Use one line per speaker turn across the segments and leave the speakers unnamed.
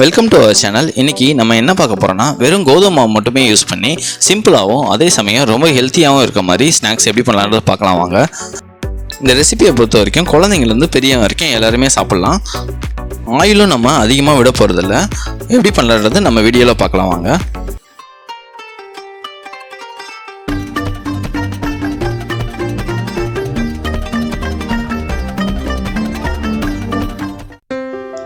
Welcome to our channel. இன்னைக்கு நம்ம என்ன பார்க்க போறோம்னா, வெறும் கோதுமை மாவு மட்டுமே யூஸ் பண்ணி சிம்பிளாகவும் அதே சமயம் ரொம்ப ஹெல்த்தியாகவும் இருக்க மாதிரி ஸ்நாக்ஸ் எப்படி பண்ணலாம்னு பார்க்கலாம் வாங்க. இந்த ரெசிபியை பொறுத்த வரைக்கும் குழந்தைங்கலேருந்து பெரியவங்க வரைக்கும் எல்லாருமே சாப்பிட்லாம். ஆயிலும் நம்ம அதிகமாக விட போகிறதில்ல. எப்படி பண்ணலான்றது நம்ம வீடியோவில் பார்க்கலாம் வாங்க.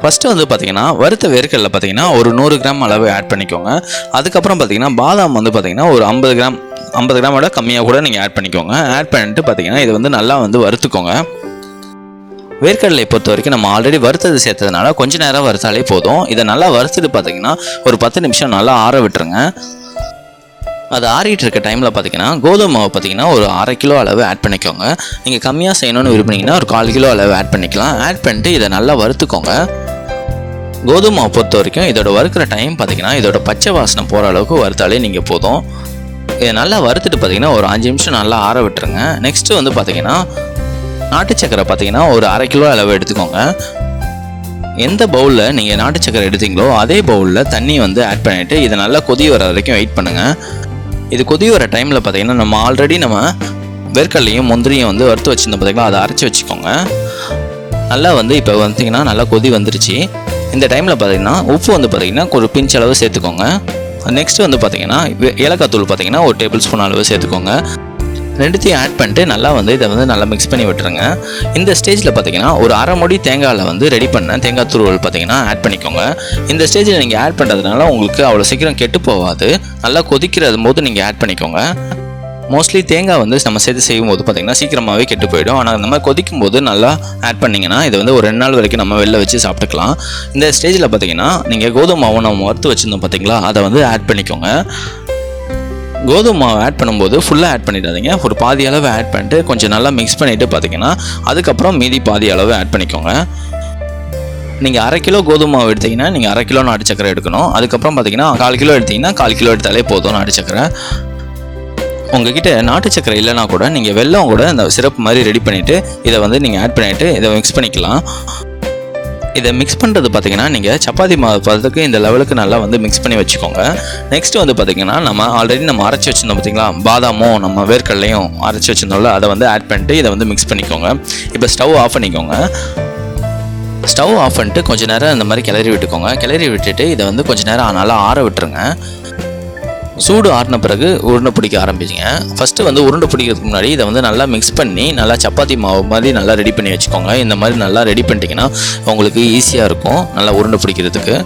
ஃபஸ்ட்டு வந்து பார்த்திங்கன்னா வறுத்த வேர்க்கடலை பார்த்திங்கன்னா ஒரு 100 கிராம் அளவு ஆட் பண்ணிக்கோங்க. அதுக்கப்புறம் பார்த்திங்கன்னா பாதாம் வந்து பார்த்திங்கன்னா ஒரு 50 கிராமோட கம்மியாக கூட நீங்கள் ஆட் பண்ணிக்கோங்க. ஆட் பண்ணிட்டு பார்த்திங்கன்னா இது வந்து நல்லா வந்து வறுத்துக்கோங்க. வேர்க்கடலை பொறுத்த வரைக்கும் நம்ம ஆல்ரெடி வறுத்தது சேர்த்ததுனால கொஞ்சம் நேரம் வறுத்தாலே போதும். இதை நல்லா வறுத்துட்டு பார்த்திங்கன்னா ஒரு 10 நிமிஷம் நல்லா ஆற விட்டுருங்க. அது ஆறிட்டு இருக்க டைமில் பார்த்தீங்கன்னா கோதுமை மாவு பார்த்தீங்கன்னா ஒரு 1/2 கிலோ அளவு ஆட் பண்ணிக்கோங்க. நீங்கள் கம்மியாக செய்யணும்னு விரும்புனீங்கன்னா ஒரு 1/4 கிலோ அளவு ஆட் பண்ணிக்கலாம். ஆட் பண்ணிட்டு இதை நல்லா வறுத்துக்கோங்க. கோதுமை மாவு பொறுத்த வரைக்கும் இதோட வறுக்கிற டைம் பார்த்தீங்கன்னா இதோட பச்சை வாசனை போகிற அளவுக்கு வறுத்தாலே நீங்கள் போதும். இதை நல்லா வறுத்துட்டு பார்த்தீங்கன்னா ஒரு 5 நிமிஷம் நல்லா ஆற விட்டுருங்க. நெக்ஸ்ட்டு வந்து பார்த்தீங்கன்னா நாட்டு சக்கரை பார்த்தீங்கன்னா ஒரு 1/2 கிலோ அளவு எடுத்துக்கோங்க. எந்த பவுலில் நீங்கள் நாட்டு சக்கரை எடுத்தீங்களோ அதே பவுலில் தண்ணி வந்து ஆட் பண்ணிவிட்டு இதை நல்லா கொதி வர வரைக்கும் வெயிட் பண்ணுங்கள். இது கொதி வர டைமில் பார்த்தீங்கன்னா நம்ம ஆல்ரெடி வேர்க்கடலையும் முந்திரியும் வந்து வறுத்து வச்சுருந்தோம் பார்த்தீங்களா, அதை அரைச்சி வச்சுக்கோங்க. நல்லா வந்து இப்போ பார்த்தீங்கன்னா நல்லா கொதி வந்துருச்சு. இந்த டைமில் பார்த்தீங்கன்னா உப்பு வந்து பார்த்தீங்கன்னா ஒரு பிஞ்ச் அளவு சேர்த்துக்கோங்க. நெக்ஸ்ட்டு வந்து பார்த்தீங்கன்னா ஏலக்காய் தூள் பார்த்தீங்கன்னா ஒரு டேபிள் ஸ்பூன் அளவு சேர்த்துக்கோங்க. ரெண்டுத்தையும் ஆட் பண்ணிட்டு நல்லா வந்து இதை வந்து நல்லா மிக்ஸ் பண்ணி விட்டுருங்க. இந்த ஸ்டேஜில் பார்த்தீங்கன்னா ஒரு 1/2 மூடி தேங்காயில் வந்து ரெடி பண்ண தேங்காய் துருவல் பார்த்தீங்கன்னா ஆட் பண்ணிக்கோங்க. இந்த ஸ்டேஜில் நீங்கள் ஆட் பண்ணுறதுனால உங்களுக்கு அவ்வளோ சீக்கிரம் கெட்டு போகாது. நல்லா கொதிக்கிறது போது நீங்கள் ஆட் பண்ணிக்கோங்க. மோஸ்ட்லி தேங்காய் வந்து நம்ம சேர்த்து செய்யும் போது பார்த்தீங்கன்னா சீக்கிரமாகவே கெட்டு போயிடும். ஆனால் இந்த மாதிரி கொதிக்கும் போது நல்லா ஆட் பண்ணிங்கன்னா இது வந்து ஒரு 2 நாள் வரைக்கும் நம்ம வெளில வச்சு சாப்பிட்டுக்கலாம். இந்த ஸ்டேஜில் பார்த்தீங்கன்னா நீங்கள் கோதுமை மாவு நம்ம வறுத்து வச்சுருந்தோம் பார்த்தீங்களா, அதை வந்து ஆட் பண்ணிக்கோங்க. கோதுமை மாவு ஆட் பண்ணும்போது ஃபுல்லாக ஆட் பண்ணிடாதீங்க. ஒரு பாதி அளவு ஆட் பண்ணிட்டு கொஞ்சம் நல்லா மிக்ஸ் பண்ணிவிட்டு பார்த்தீங்கன்னா அதுக்கப்புறம் மீதி பாதி அளவு ஆட் பண்ணிக்கோங்க. நீங்கள் 1/2 கிலோ கோதுமை மாவு எடுத்திங்கன்னா நீங்கள் 1/2 கிலோ நாட்டு சக்கரை எடுக்கணும். அதுக்கப்புறம் பார்த்தீங்கன்னா 1/4 கிலோ எடுத்திங்கன்னா 1/4 கிலோ எடுத்தாலே போதும் நாட்டு சக்கரை. உங்ககிட்ட நாட்டு சக்கரை இல்லைனா கூட நீங்கள் வெல்லம் கூட இந்த சிரப் மாதிரி ரெடி பண்ணிவிட்டு இதை வந்து நீங்கள் ஆட் பண்ணிவிட்டு இதை மிக்ஸ் பண்ணிக்கலாம். இதை மிக்ஸ் பண்ணுறது பார்த்தீங்கன்னா நீங்கள் சப்பாத்தி மாவு பதத்துக்கு இந்த லெவலுக்கு நல்லா வந்து மிக்ஸ் பண்ணி வச்சுக்கோங்க. நெக்ஸ்ட்டு வந்து பார்த்திங்கன்னா நம்ம ஆல்ரெடி அரைச்சி வச்சுருந்தோம் பார்த்தீங்களா, பாதாமும் நம்ம வேர்க்கடலையும் அரைச்சி வச்சுருந்தோம்ல, அதை வந்து ஆட் பண்ணிட்டு இதை வந்து மிக்ஸ் பண்ணிக்கோங்க. இப்போ ஸ்டவ் ஆஃப் பண்ணிக்கோங்க. ஸ்டவ் ஆஃப் பண்ணிட்டு கொஞ்சம் நேரம் இந்த மாதிரி கிளறி விட்டுக்கோங்க. கிளறி விட்டுட்டு இதை வந்து கொஞ்சம் நேரம் நல்லா ஆற விட்டுருங்க. சூடு ஆறின பிறகு உருண்டை பிடிக்க ஆரம்பிச்சிங்க. ஃபஸ்ட்டு வந்து உருண்டை பிடிக்கிறதுக்கு முன்னாடி இதை வந்து நல்லா மிக்ஸ் பண்ணி நல்லா சப்பாத்தி மாவு மாதிரி நல்லா ரெடி பண்ணி வச்சுக்கோங்க. இந்த மாதிரி நல்லா ரெடி பண்ணிட்டீங்கன்னா உங்களுக்கு ஈஸியாக இருக்கும் நல்லா உருண்டை பிடிக்கிறதுக்கு.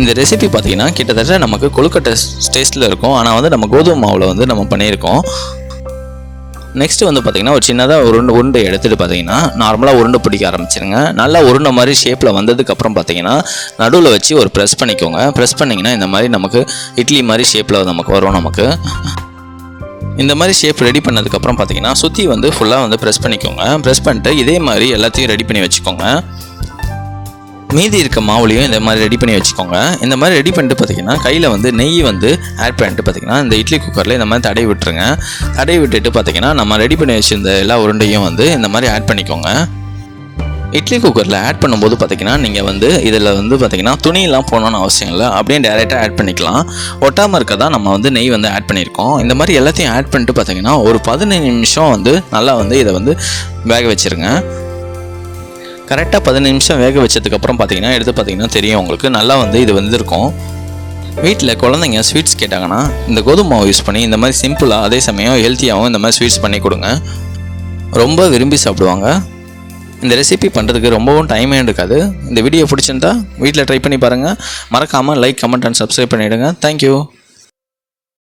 இந்த ரெசிபி பார்த்தீங்கன்னா கிட்டத்தட்ட நமக்கு கொழுக்கட்டை டேஸ்ட்டில் இருக்கும். ஆனால் வந்து நம்ம கோதுமை மாவில் வந்து நம்ம பண்ணியிருக்கோம். நெக்ஸ்ட்டு வந்து பார்த்திங்கன்னா ஒரு சின்னதாக உருண்டை எடுத்துகிட்டு பார்த்தீங்கன்னா நார்மலாக உருண்டை பிடிக்க ஆரம்பிச்சிருங்க. நல்லா உருண்டை மாதிரி ஷேப்பில் வந்ததுக்கப்புறம் பார்த்தீங்கன்னா நடுவில் வச்சு ஒரு ப்ரெஸ் பண்ணிக்கோங்க. ப்ரெஸ் பண்ணிங்கன்னா இந்த மாதிரி நமக்கு இட்லி மாதிரி ஷேப்பில் நமக்கு வரும். இந்த மாதிரி ஷேப் ரெடி பண்ணதுக்கப்புறம் பார்த்தீங்கன்னா சுற்றி வந்து ஃபுல்லாக வந்து ப்ரெஸ் பண்ணிக்கோங்க. ப்ரெஸ் பண்ணிட்டு இதே மாதிரி எல்லாத்தையும் ரெடி பண்ணி வச்சுக்கோங்க. மீதி இருக்க மாவுலையும் இந்த மாதிரி ரெடி பண்ணி வச்சுக்கோங்க. இந்த மாதிரி ரெடி பண்ணிட்டு பார்த்தீங்கன்னா கையில் வந்து நெய் வந்து ஆட் பண்ணிட்டு பார்த்தீங்கன்னா இந்த இட்லி குக்கரில் இந்த மாதிரி தடவி விட்டுருங்க. தடவி விட்டுட்டு பார்த்தீங்கன்னா நம்ம ரெடி பண்ணி வச்சுருந்த எல்லா உருண்டையும் வந்து இந்த மாதிரி ஆட் பண்ணிக்கோங்க. இட்லி குக்கரில் ஆட் பண்ணும்போது பார்த்தீங்கன்னா நீங்கள் வந்து இதில் வந்து பார்த்தீங்கன்னா துணியெல்லாம் போடணும்னு அவசியம் இல்லை. அப்படியே டேரெக்டாக ஆட் பண்ணிக்கலாம். ஒட்டாமல் இருக்க தான் நம்ம வந்து நெய் வந்து ஆட் பண்ணியிருக்கோம். இந்த மாதிரி எல்லாத்தையும் ஆட் பண்ணிட்டு பார்த்தீங்கன்னா ஒரு 15 நிமிஷம் வந்து நல்லா வந்து இதை வந்து வேக வச்சுருங்க. கரெக்டாக 15 நிமிஷம் வேக வச்சதுக்கப்புறம் பார்த்தீங்கன்னா எடுத்து பார்த்தீங்கன்னா தெரியும் உங்களுக்கு நல்லா வந்து இது வந்துருக்கும். வீட்டில் குழந்தைங்க ஸ்வீட்ஸ் கேட்டாங்கன்னா இந்த கோதுமை மாவு யூஸ் பண்ணி இந்த மாதிரி சிம்பிளாக அதே சமயம் ஹெல்த்தியாகவும் இந்த மாதிரி ஸ்வீட்ஸ் பண்ணி கொடுங்க. ரொம்ப விரும்பி சாப்பிடுவாங்க. இந்த ரெசிபி பண்ணுறதுக்கு ரொம்பவும் டைமே எடுக்காது. இந்த வீடியோ பிடிச்சிருந்தா வீட்டில் ட்ரை பண்ணி பாருங்கள். மறக்காமல் லைக், கமெண்ட் அண்ட் சப்ஸ்கிரைப் பண்ணிவிடுங்க. தேங்க்யூ.